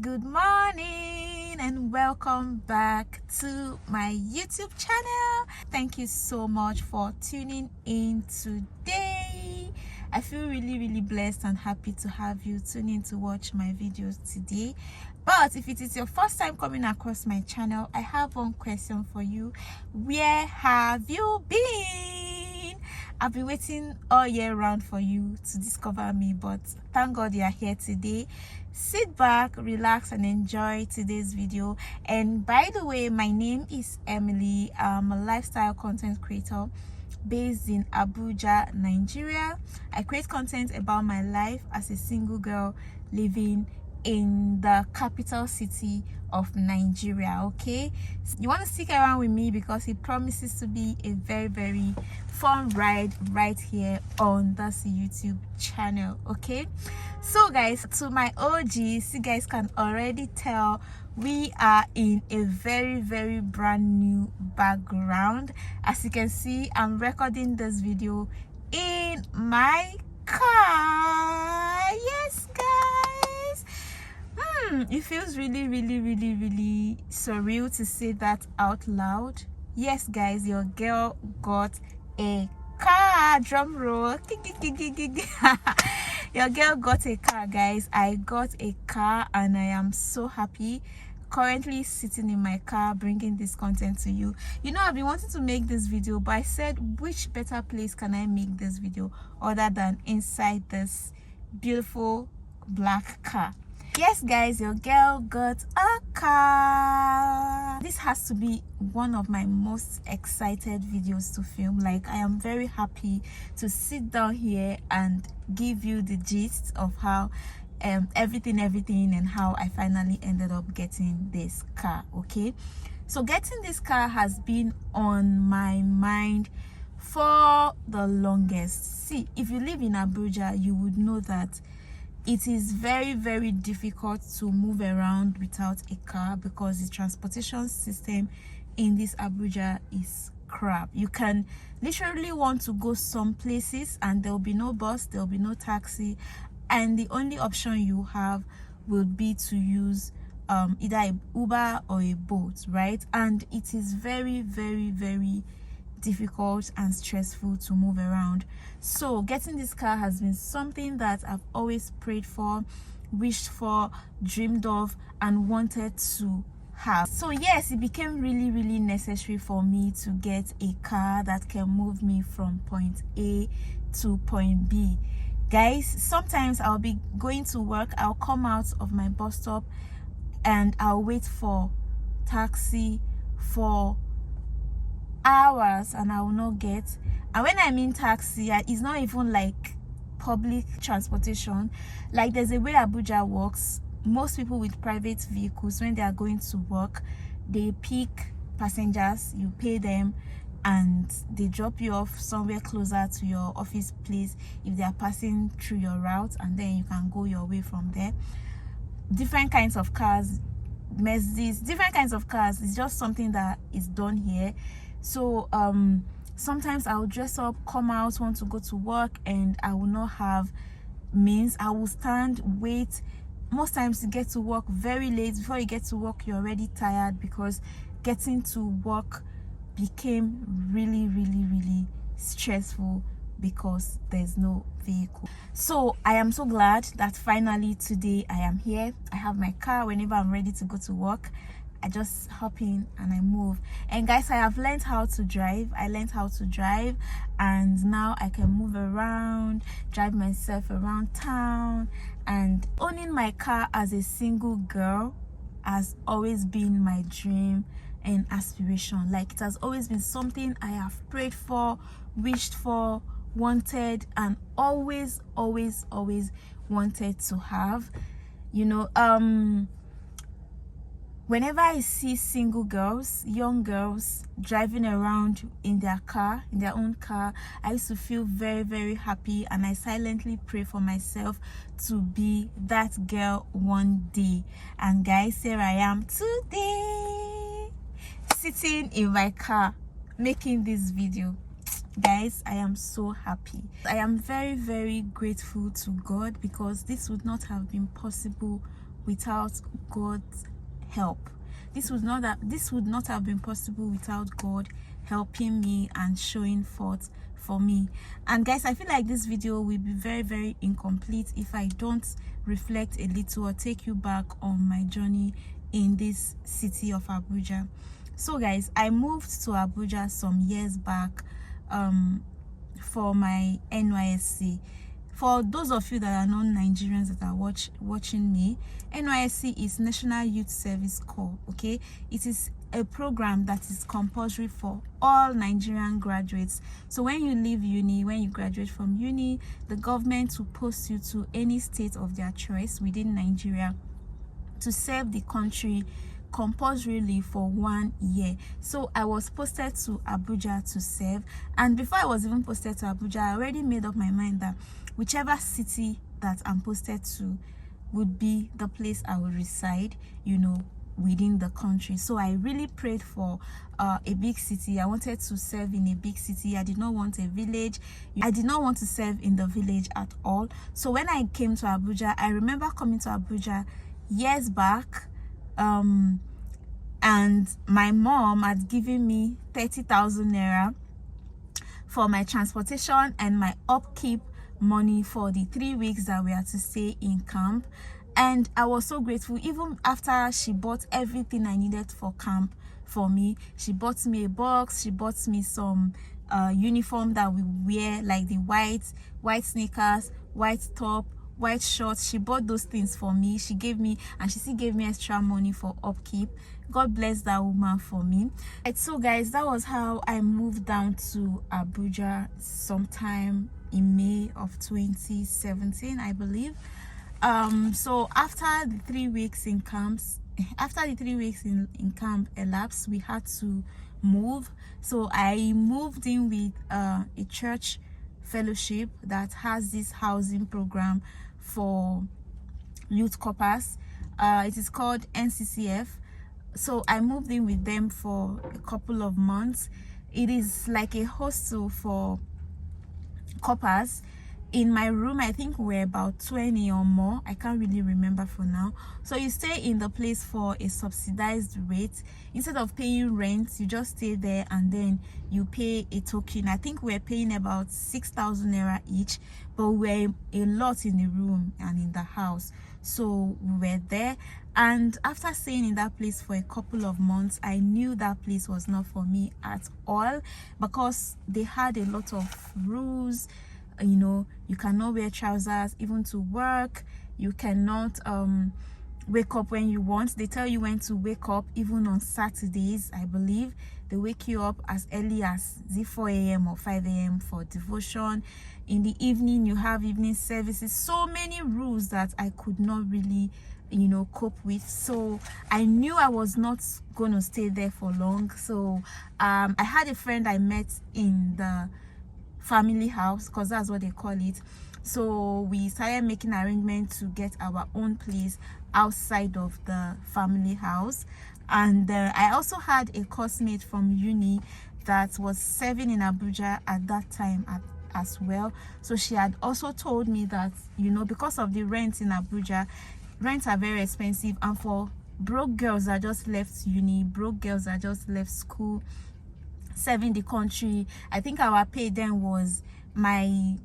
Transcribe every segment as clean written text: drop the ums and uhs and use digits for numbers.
good morning and welcome back to my YouTube channel. Thank you so much for tuning in today. I feel really blessed and happy to have you tune in to watch my videos today. But if it is your first time coming across my channel, I have one question for you. Where have you been? I've been waiting all year round for you to discover me, but thank God you are here today. Sit back, relax and enjoy today's video. And by the way, my name is Emily. I'm a lifestyle content creator based in Abuja, Nigeria. I create content about my life as a single girl living in the capital city of Nigeria. Okay, you want to stick around with me because it promises to be a very fun ride right here on this YouTube channel. Okay, so guys, to my OGs, you guys can already tell we are in a very brand new background. As you can see, I'm recording this video in my car. Yes guys, it feels really surreal to say that out loud. Yes guys, your girl got a car. Drum roll. Your girl got a car, guys. I got a car and I am so happy. Currently sitting in my car bringing this content to you. You know, I've been wanting to make this video, but I said, which better place can I make this video other than inside this beautiful black car? Yes guys, your girl got a car. This has to be one of my most excited videos to film. Like, I am very happy to sit down here and give you the gist of how everything and how I finally ended up getting this car. Okay, so getting this car has been on my mind for the longest. See, if you live in Abuja, you would know that it is very difficult to move around without a car because the transportation system in this Abuja is crap. You can literally want to go some places and there will be no bus, there will be no taxi, and the only option you have will be to use either a Uber or a boat, right? And it is very difficult and stressful to move around. So getting this car has been something that I've always prayed for, wished for, dreamed of and wanted to have. So yes, it became really necessary for me to get a car that can move me from point A to point B. Guys, sometimes I'll be going to work, I'll come out of my bus stop and I'll wait for taxi for hours and I will not get. And when I mean taxi, it's not even like public transportation. Like, there's a way Abuja works. Most people with private vehicles, when they are going to work, they pick passengers, you pay them and they drop you off somewhere closer to your office place if they are passing through your route, and then you can go your way from there. Different kinds of cars, Mercedes, different kinds of cars. It's just something that is done here. So sometimes I'll dress up, come out, want to go to work, and I will not have means. I will stand, wait. Most times you get to work very late. Before you get to work, you're already tired because getting to work became really stressful because there's no vehicle. So I am so glad that finally today I am here. I have my car. Whenever I'm ready to go to work, I just hop in and I move. And guys, I have learned how to drive. I learned how to drive and now I can move around, drive myself around town. And owning my car as a single girl has always been my dream and aspiration. Like, it has always been something I have prayed for, wished for, wanted, and always wanted to have. You know, whenever I see single girls, young girls driving around in their car, in their own car, I used to feel very happy, and I silently pray for myself to be that girl one day. And guys, here I am today, sitting in my car making this video. Guys, I am so happy. I am very grateful to God because this would not have been possible without God's help. This would not have been possible without God helping me and showing forth for me. And guys, I feel like this video will be very, very incomplete if I don't reflect a little or take you back on my journey in this city of Abuja. So guys, I moved to Abuja some years back for my NYSC. For those of you that are non-Nigerians that are watching me, NYSC is National Youth Service Corps. Okay, it is a program that is compulsory for all Nigerian graduates. So when you leave uni, when you graduate from uni, the government will post you to any state of their choice within Nigeria to serve the country compulsorily for 1 year. So I was posted to Abuja to serve, and before I was even posted to Abuja, I already made up my mind that whichever city that I'm posted to would be the place I would reside, you know, within the country. So I really prayed for a big city. I wanted to serve in a big city. I did not want a village. I did not want to serve in the village at all. So when I came to Abuja, I remember coming to Abuja years back, and my mom had given me 30,000 naira for my transportation and my upkeep money for the 3 weeks that we had to stay in camp. And I was so grateful. Even after she bought everything I needed for camp for me, she bought me a box, she bought me some uniform that we wear, like the white sneakers, white top, white shorts. She bought those things for me. She gave me, and she still gave me extra money for upkeep. God bless that woman for me. And so guys, that was how I moved down to Abuja sometime in May of 2017, I believe. So after the 3 weeks in camps, in camp elapsed, we had to move. So I moved in with a church fellowship that has this housing program for youth corpers. It is called NCCF. So I moved in with them for a couple of months. It is like a hostel for corpers. In my room, I think we're about 20 or more. I can't really remember for now. So you stay in the place for a subsidized rate. Instead of paying rent, you just stay there and then you pay a token. I think we're paying about 6,000 naira each, but we're a lot in the room and in the house. So we were there, and after staying in that place for a couple of months, I knew that place was not for me at all, because they had a lot of rules. You know, you cannot wear trousers even to work. You cannot wake up when you want. They tell you when to wake up, even on Saturdays, I believe. They wake you up as early as 4 a.m. or 5 a.m. for devotion. In the evening, you have evening services. So many rules that I could not really, you know, cope with. So I knew I was not going to stay there for long. So I had a friend I met in the family house, because that's what they call it. So we started making arrangements to get our own place outside of the family house. And I also had a coursemate from uni that was serving in Abuja at that time as well. So she had also told me that, you know, because of the rent in Abuja, rents are very expensive, and for broke girls that just left uni, broke girls that just left school, serving the country, I think our pay then was, my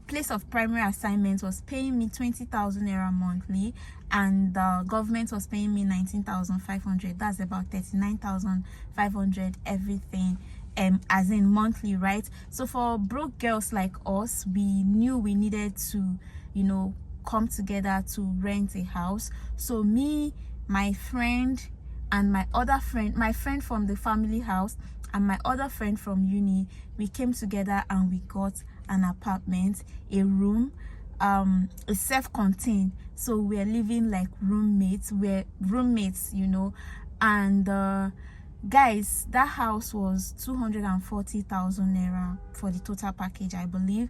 place of primary assignment was paying me 20,000 naira monthly, and the government was paying me 19,500. That's about 39,500 everything, as in monthly, right? So for broke girls like us, we knew we needed to, you know, come together to rent a house. So me, my friend, and my other friend, my friend from the family house and my other friend from uni, we came together and we got an apartment, a room, it's self-contained. So we're living like roommates. We're roommates, you know. And guys, that house was 240,000 naira for the total package, I believe.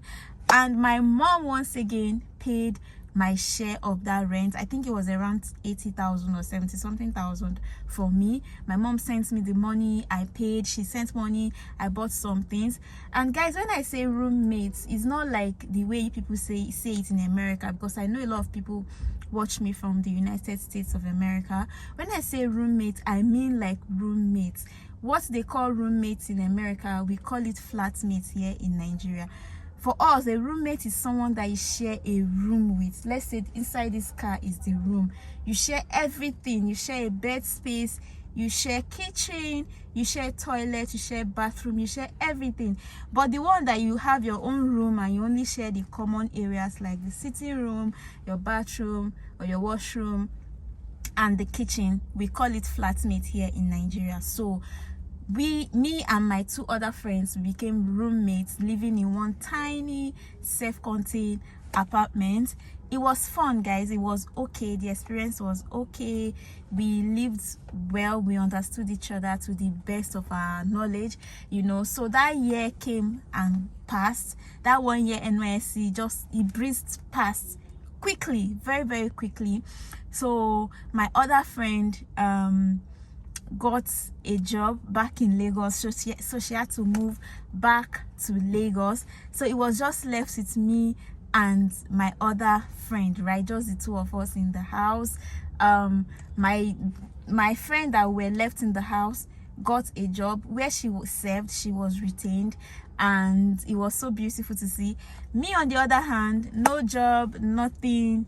And my mom once again paid my share of that rent. I think it was around 80,000 or 70 something thousand for me. My mom sent me the money, I paid, she sent money, I bought some things. And guys, when I say roommates, it's not like the way people say it in America, because I know a lot of people watch me from the United States of America. When I say roommate, I mean like roommates. What they call roommates in America, we call it flatmates here in Nigeria. For us, a roommate is someone that you share a room with. Let's say inside this car is the room. You share everything. You share a bed space, you share kitchen, you share toilet, you share bathroom, you share everything. But the one that you have your own room and you only share the common areas like the sitting room, your bathroom or your washroom and the kitchen, we call it flatmate here in Nigeria. So me and my two other friends became roommates, living in one tiny self-contained apartment. It was fun, guys. It was okay. The experience was okay. We lived well. We understood each other to the best of our knowledge, you know. So that year came and passed. That 1 year NYSC, it breezed past quickly, very, very quickly. So my other friend got a job back in Lagos, so she had to move back to Lagos. So it was just left with me and my other friend, right? Just the two of us in the house. My friend that were left in the house got a job where she was served, she was retained, and it was so beautiful to see. Me on the other hand, no job, nothing.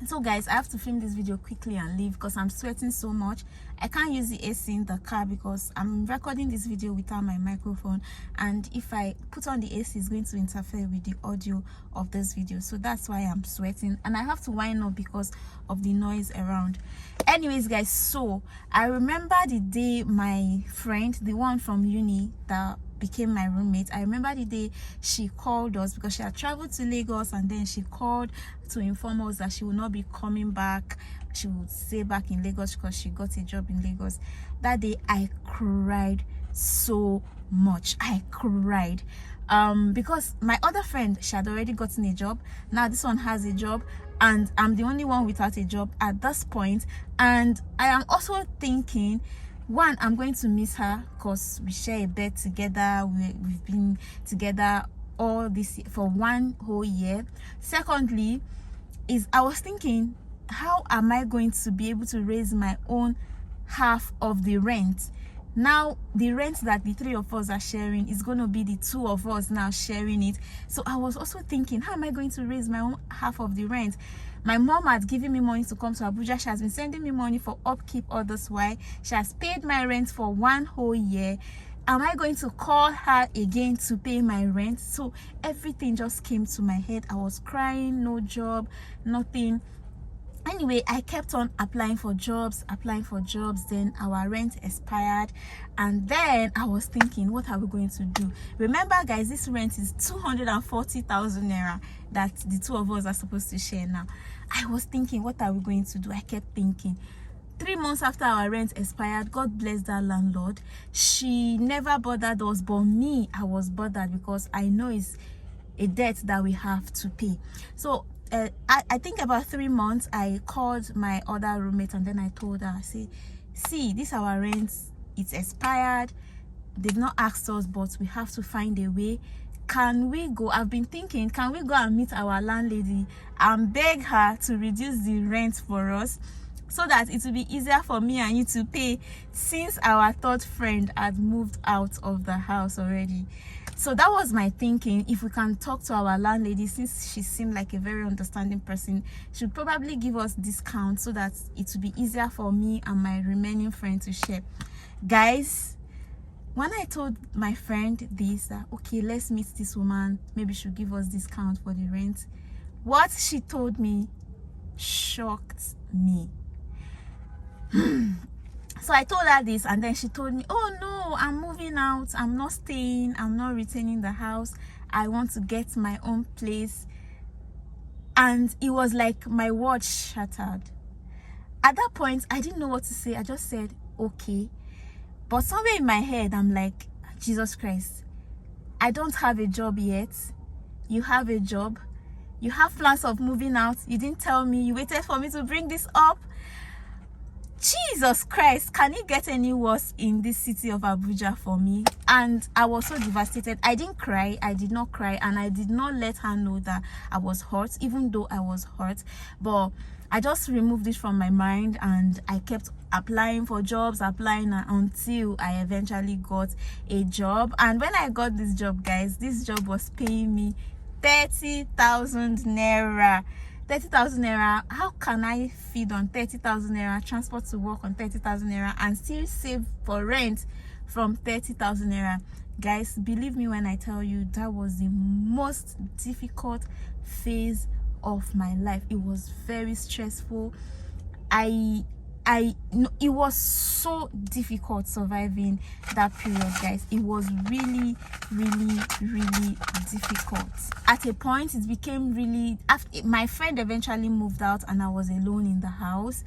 So guys, I have to film this video quickly and leave because I'm sweating so much. I can't use the AC in the car because I'm recording this video without my microphone, and if I put on the AC, it's going to interfere with the audio of this video. So that's why I'm sweating, and I have to wind up because of the noise around. Anyways guys, so I remember the day my friend, the one from uni that became my roommate, I remember the day she called us because she had traveled to Lagos, and then she called to inform us that she would not be coming back. She would stay back in Lagos because she got a job in Lagos. That day I cried so much. I cried because my other friend, she had already gotten a job. Now this one has a job, and I'm the only one without a job at this point. And I am also thinking, one, I'm going to miss her because we share a bed together. We've been together all this for 1 whole year. Secondly, I was thinking, how am I going to be able to raise my own half of the rent? Now the rent that the three of us are sharing is going to be the two of us now sharing it. So I was also thinking, how am I going to raise my own half of the rent? My mom had given me money to come to Abuja. She has been sending me money for upkeep all this while. She has paid my rent for 1 whole year. Am I going to call her again to pay my rent? So everything just came to my head. I was crying, no job, nothing. Anyway, I kept on applying for jobs. Then our rent expired, and then I was thinking, what are we going to do? Remember guys, this rent is 240,000 naira that the two of us are supposed to share now. I was thinking, what are we going to do? I kept thinking. 3 months after our rent expired, God bless that landlord, she never bothered us, but me, I was bothered because I know it's a debt that we have to pay. So I think about 3 months, I called my other roommate, and then I told her, I said, see, this our rent, it's expired. They've not asked us, but we have to find a way. Can we go? I've been thinking, can we go and meet our landlady and beg her to reduce the rent for us, so that it will be easier for me and you to pay, since our third friend had moved out of the house already. So that was my thinking. If we can talk to our landlady, since she seemed like a very understanding person, she would probably give us discount so that it would be easier for me and my remaining friend to share. Guys, when I told my friend this, that okay, let's meet this woman, maybe she'll give us discount for the rent, what she told me shocked me. So I told her this, and then she told me, oh no, I'm moving out, I'm not staying, I'm not retaining the house, I want to get my own place. And it was like my world shattered. At that point, I didn't know what to say. I just said okay, but somewhere in my head I'm like, Jesus Christ, I don't have a job yet, you have a job, You have plans of moving out. You didn't tell me. You waited for me to bring this up. Jesus Christ, can it get any worse in this city of Abuja for me? And I was so devastated. I didn't cry. I did not cry, and I did not let her know that I was hurt, even though I was hurt. But I just removed it from my mind, and I kept applying for jobs, applying until I eventually got a job. And when I got this job, guys, this job was paying me 30,000 naira. 30,000 naira. How can I feed on 30,000 naira, transport to work on 30,000 naira, and still save for rent from 30,000 naira? Guys, believe me when I tell you, that was the most difficult phase of my life. It was very stressful. It was so difficult surviving that period, guys. It was really difficult. At a point, it became really, after my friend eventually moved out and I was alone in the house,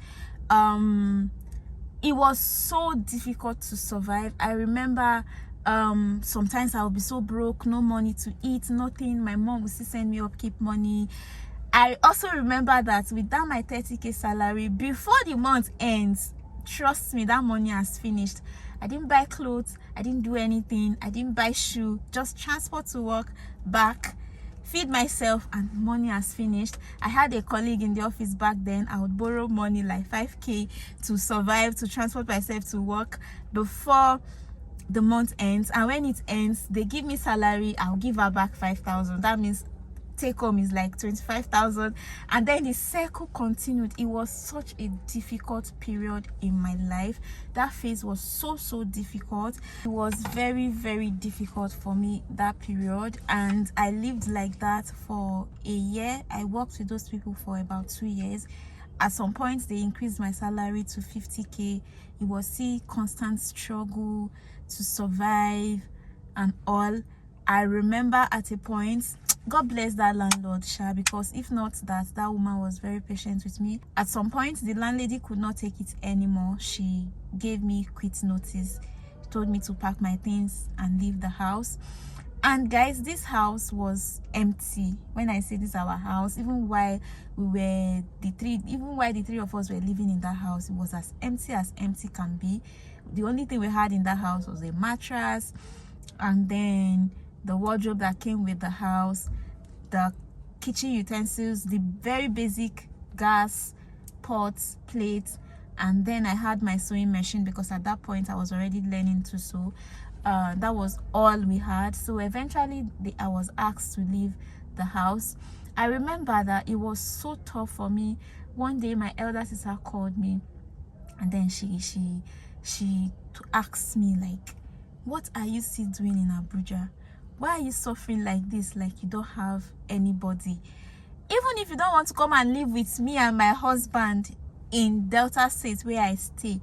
it was so difficult to survive. I remember sometimes I would be so broke, no money to eat, nothing. My mom would still send me upkeep money. I also remember that with that my 30k salary, before the month ends, trust me, that money has finished. I didn't buy clothes, I didn't do anything, I didn't buy shoe, just transport to work, back, feed myself, and money has finished. I had a colleague in the office back then. I would borrow money like 5k to survive, to transport myself to work before the month ends. And when it ends, they give me salary, I'll give her back 5,000. That means take home is like 25,000, and then the circle continued. It was such a difficult period in my life. That phase was so difficult. It was very difficult for me, that period, and I lived like that for a year. I worked with those people for about 2 years. At some point they increased my salary to 50k. It was still constant struggle to survive and all. I remember at a point, God bless that landlord, Sha, because if not that woman was very patient with me. At some point, the landlady could not take it anymore. She gave me quit notice, told me to pack my things and leave the house. And guys, this house was empty. When I say this is our house, even while the three of us were living in that house, it was as empty can be. The only thing we had in that house was a mattress, and then the wardrobe that came with the house, the kitchen utensils, the very basic gas, pots, plates, and then I had my sewing machine, because at that point I was already learning to sew. That was all we had. So eventually I was asked to leave the house. I remember that it was so tough for me. One day my elder sister called me, and then she asked me, like, what are you still doing in Abuja? Why are you suffering like this, like you don't have anybody? Even if you don't want to come and live with me and my husband in Delta State where I stay,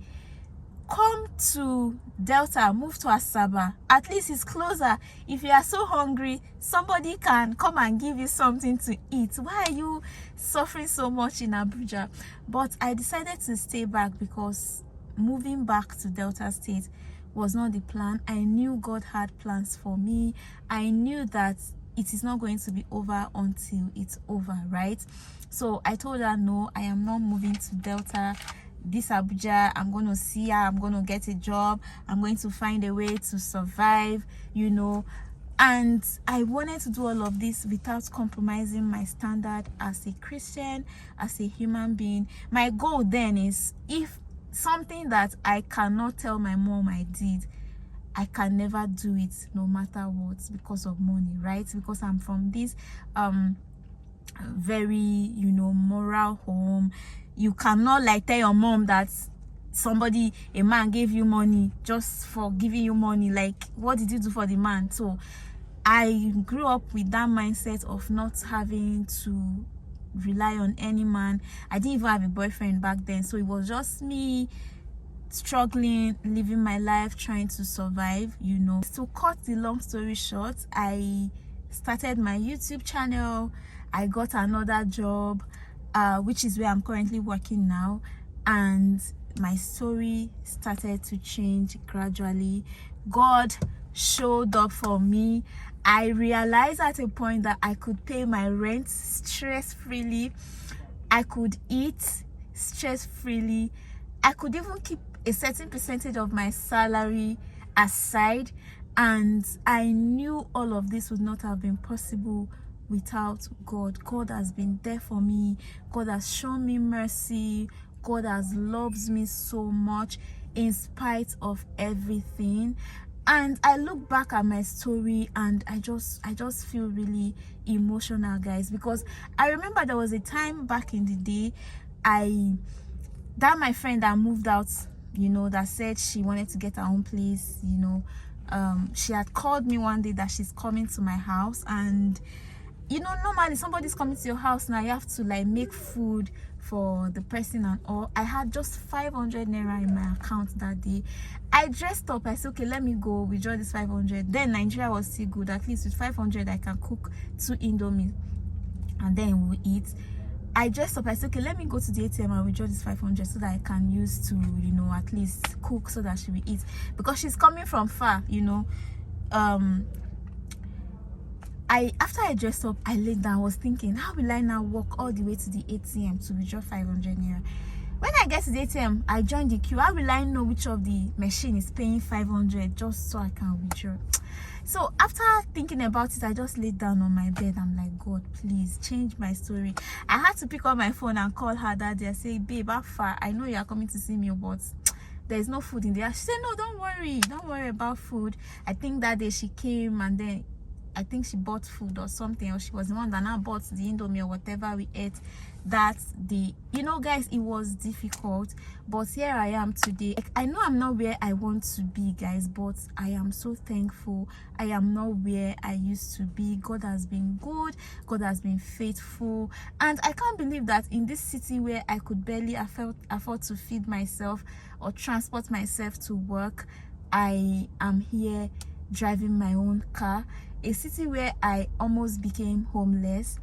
come to Delta, move to Asaba. At least it's closer. If you are so hungry, somebody can come and give you something to eat. Why are you suffering so much in Abuja? But I decided to stay back, because moving back to Delta State was not the plan. I knew God had plans for me. I knew that it is not going to be over until it's over, right? So I told her, no, I am not moving to Delta. This Abuja, I'm going to see her, I'm going to get a job, I'm going to find a way to survive, you know. And I wanted to do all of this without compromising my standard as a Christian, as a human being. My goal then is, if something that I cannot tell my mom I did, I can never do it, no matter what, because of money, right? Because I'm from this very, you know, moral home. You cannot like tell your mom that a man gave you money just for giving you money. Like, what did you do for the man? So I grew up with that mindset of not having to rely on any man. I didn't even have a boyfriend back then, so it was just me struggling, living my life, trying to survive, you know. To cut the long story short, I started my YouTube channel. I got another job, which is where I'm currently working now, and my story started to change gradually. God showed up for me, I realized at a point that I could pay my rent stress-freely. I could eat stress-freely. I could even keep a certain percentage of my salary aside, and I knew all of this would not have been possible without God. God has been there for me. God has shown me mercy. God has loved me so much in spite of everything. And I look back at my story and I just feel really emotional, guys, because I remember there was a time back in the day, my friend that moved out, you know, that said she wanted to get her own place, you know, she had called me one day that she's coming to my house. And you know, normally somebody's coming to your house now, you have to like make food for the person and all. I had just 500 naira in my account that day. I dressed up. I said, okay, let me go withdraw this 500. Then Nigeria was still good. At least with 500 I can cook 2 indomie and then we'll eat. I dressed up. I said, okay, let me go to the ATM and withdraw this 500 so that I can use to, you know, at least cook so that she will eat, because she's coming from far, you know. After I dressed up, I laid down, was thinking, how will I now walk all the way to the ATM to withdraw 500 naira? When I get to the ATM, I join the queue. How will I know which of the machine is paying 500 just so I can withdraw? So after thinking about it, I just laid down on my bed. I'm like, God, please change my story. I had to pick up my phone and call her that day. I say, babe, how far? I know you are coming to see me, but there's no food in there. She said, no, don't worry about food. I think that day she came and then I think she bought food or something, or she was the one that now bought the indomie or whatever we ate that day. You know, guys, it was difficult, but here I am today. I know I'm not where I want to be, guys, but I am so thankful. I am not where I used to be. God has been good. God has been faithful. And I can't believe that in this city where I could barely afford to feed myself or transport myself to work, I am here driving my own car. A city where I almost became homeless,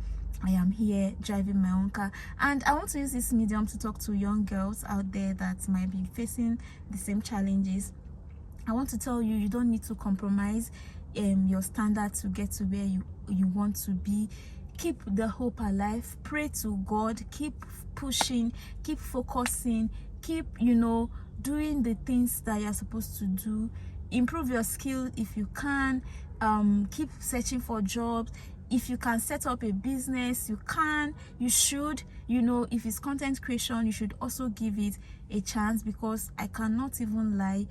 I am here driving my own car. And I want to use this medium to talk to young girls out there that might be facing the same challenges. I want to tell you, you don't need to compromise your standard to get to where you want to be. Keep the hope alive. Pray to God. Keep pushing. Keep focusing. Keep, you know, doing the things that you're supposed to do. Improve your skill if you can. Keep searching for jobs. If you can set up a business, you should. You know, if it's content creation, you should also give it a chance, because I cannot even lie,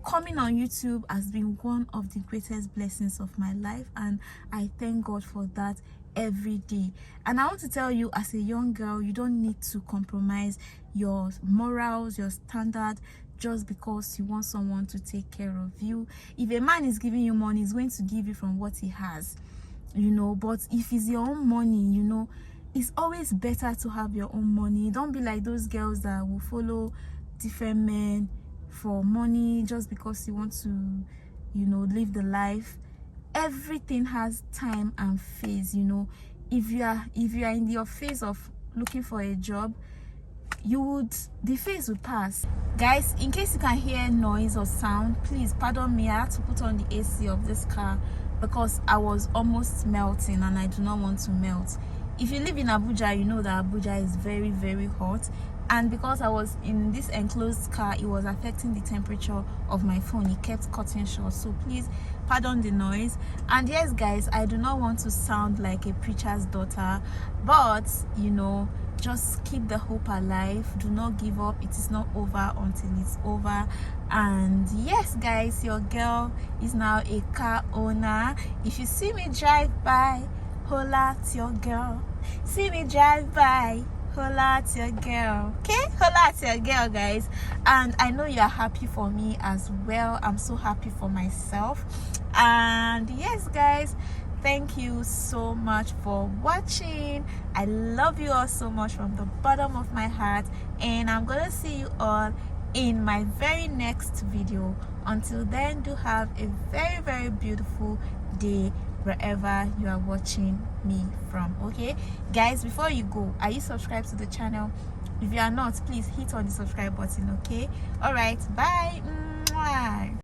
coming on YouTube has been one of the greatest blessings of my life, and I thank God for that every day. And I want to tell you, as a young girl, you don't need to compromise your morals, your standard, just because you want someone to take care of you. If a man is giving you money, he's going to give you from what he has, you know. But if it's your own money, you know, it's always better to have your own money. Don't be like those girls that will follow different men for money just because you want to, you know, live the life. Everything has time and phase, you know. If you are in your phase of looking for a job, the phase would pass. Guys, in case you can hear noise or sound, please pardon me. I had to put on the AC of this car because I was almost melting and I do not want to melt. If you live in Abuja, you know that Abuja is very, very hot. And because I was in this enclosed car, it was affecting the temperature of my phone. It kept cutting short. So please pardon the noise. And yes, guys, I do not want to sound like a preacher's daughter, but you know, just keep the hope alive. Do not give up. It is not over until it's over. And yes, guys, your girl is now a car owner. If you see me drive by, holla at your girl. See me drive by, holla at your girl. Okay, holla at your girl, guys. And I know you're happy for me as well. I'm so happy for myself. And yes, guys, thank you so much for watching. I love you all so much from the bottom of my heart, and I'm gonna see you all in my very next video. Until then, do have a very, very beautiful day wherever you are watching me from. Okay, guys, before you go, are you subscribed to the channel? If you are not, please hit on the subscribe button. Okay, all right, bye. Mwah.